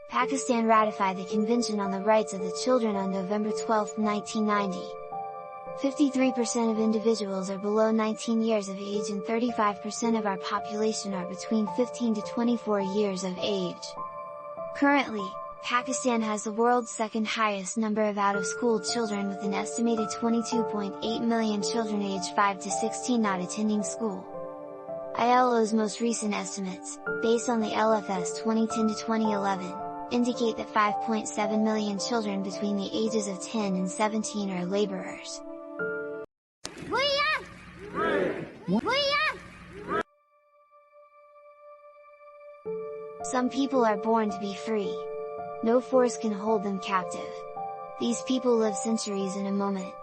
Pakistan ratified the Convention on the Rights of the Children on November 12, 1990. 53% of individuals are below 19 years of age and 35% of our population are between 15 to 24 years of age. Currently, Pakistan has the world's second highest number of out-of-school children with an estimated 22.8 million children aged 5 to 16 not attending school. ILO's most recent estimates, based on the LFS 2010 to 2011, indicate that 5.7 million children between the ages of 10 and 17 are laborers. Some people are born to be free. No force can hold them captive. These people live centuries in a moment.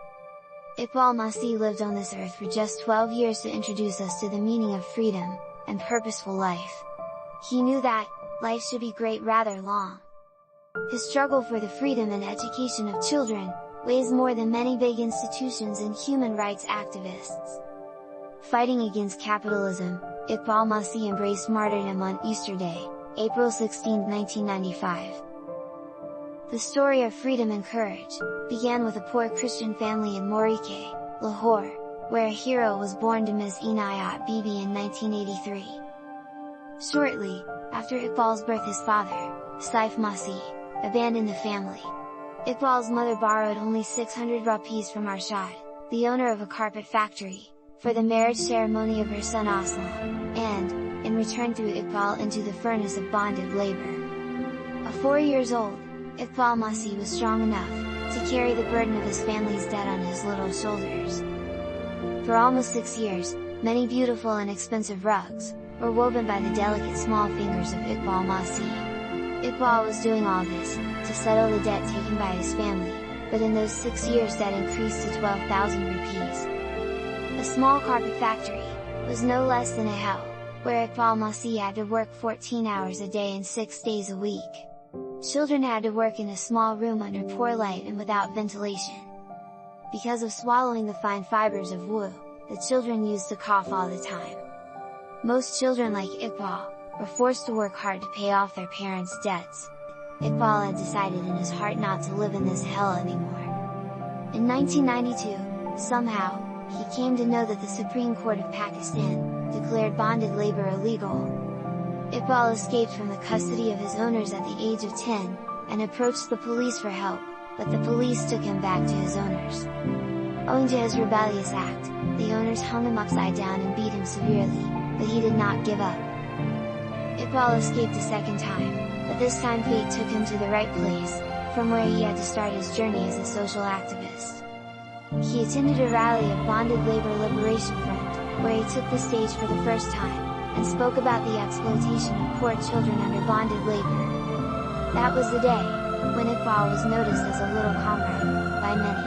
Iqbal Masih lived on this earth for just 12 years to introduce us to the meaning of freedom, and purposeful life. He knew that, life should be great rather long. His struggle for the freedom and education of children, weighs more than many big institutions and human rights activists. Fighting against capitalism, Iqbal Masih embraced martyrdom on Easter Day, April 16, 1995. The story of freedom and courage, began with a poor Christian family in Morike, Lahore, where a hero was born to Ms. Inayat Bibi in 1983. Shortly, after Iqbal's birth his father, Saif Masih, abandoned the family. Iqbal's mother borrowed only 600 rupees from Arshad, the owner of a carpet factory, for the marriage ceremony of her son Aslam, and, in return threw Iqbal into the furnace of bonded labor. At 4 years old, Iqbal Masih was strong enough to carry the burden of his family's debt on his little shoulders. For almost 6 years, many beautiful and expensive rugs were woven by the delicate small fingers of Iqbal Masih. Iqbal was doing all this to settle the debt taken by his family, but in those 6 years that increased to 12,000 rupees. A small carpet factory was no less than a hell, where Iqbal Masih had to work 14 hours a day and 6 days a week. Children had to work in a small room under poor light and without ventilation. Because of swallowing the fine fibers of wool, the children used to cough all the time. Most children like Iqbal were forced to work hard to pay off their parents' debts. Iqbal had decided in his heart not to live in this hell anymore. In 1992, somehow, he came to know that the Supreme Court of Pakistan declared bonded labor illegal. Iqbal escaped from the custody of his owners at the age of 10, and approached the police for help, but the police took him back to his owners. Owing to his rebellious act, the owners hung him upside down and beat him severely, but he did not give up. Iqbal escaped a second time, but this time fate took him to the right place, from where he had to start his journey as a social activist. He attended a rally of Bonded Labor Liberation Front, where he took the stage for the first time, and spoke about the exploitation of poor children under bonded labor. That was the day when Iqbal was noticed as a little comrade by many.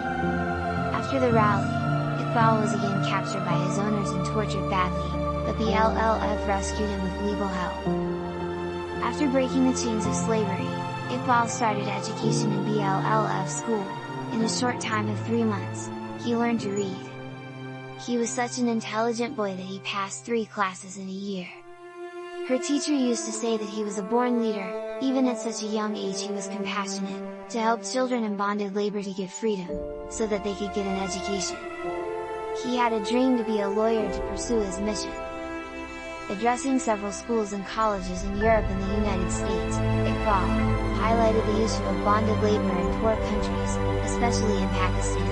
After the rally, Iqbal was again captured by his owners and tortured badly, but the LLF rescued him with legal help. After breaking the chains of slavery, Iqbal started education in BLLF school. In a short time of 3 months, he learned to read. He was such an intelligent boy that he passed 3 classes in a year. Her teacher used to say that he was a born leader, even at such a young age he was compassionate, to help children in bonded labor to get freedom, so that they could get an education. He had a dream to be a lawyer to pursue his mission. Addressing several schools and colleges in Europe and the United States, Iqbal highlighted the issue of bonded labor in poor countries, especially in Pakistan.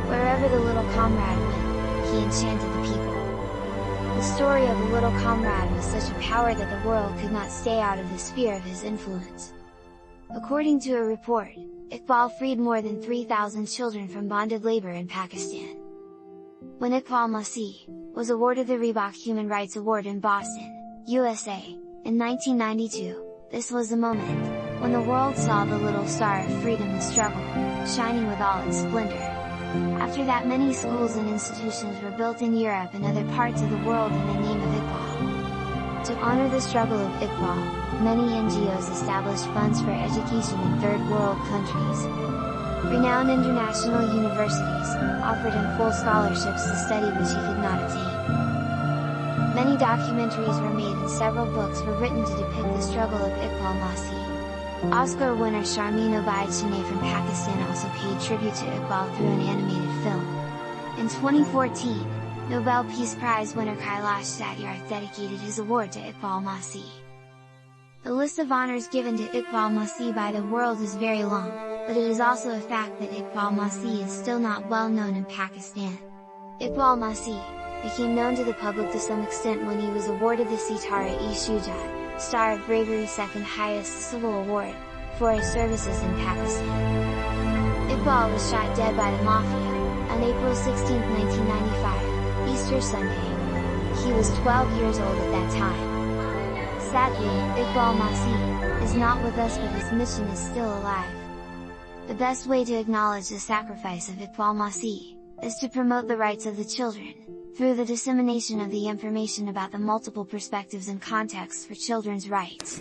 Wherever the little comrade went, he enchanted the people. The story of the little comrade was such a power that the world could not stay out of the sphere of his influence. According to a report, Iqbal freed more than 3,000 children from bonded labor in Pakistan. When Iqbal Masih was awarded the Reebok Human Rights Award in Boston, USA, in 1992, this was the moment when the world saw the little star of freedom and struggle, shining with all its splendor. After that, many schools and institutions were built in Europe and other parts of the world in the name of Iqbal. To honor the struggle of Iqbal, many NGOs established funds for education in third world countries. Renowned international universities offered him full scholarships to study which he could not attain. Many documentaries were made and several books were written to depict the struggle of Iqbal Masih. Oscar winner Sharmeen Obaid-Chennai from Pakistan also paid tribute to Iqbal through an animated film. In 2014, Nobel Peace Prize winner Kailash Satyarth dedicated his award to Iqbal Masih. The list of honors given to Iqbal Masih by the world is very long, but it is also a fact that Iqbal Masih is still not well known in Pakistan. Iqbal Masih became known to the public to some extent when he was awarded the Sitata-e-Shujaat, Star of Bravery, second highest civil award, for his services in Pakistan. Iqbal was shot dead by the Mafia, on April 16, 1995, Easter Sunday. He was 12 years old at that time. Sadly, Iqbal Masih is not with us, but his mission is still alive. The best way to acknowledge the sacrifice of Iqbal Masih is to promote the rights of the children, through the dissemination of the information about the multiple perspectives and contexts for children's rights.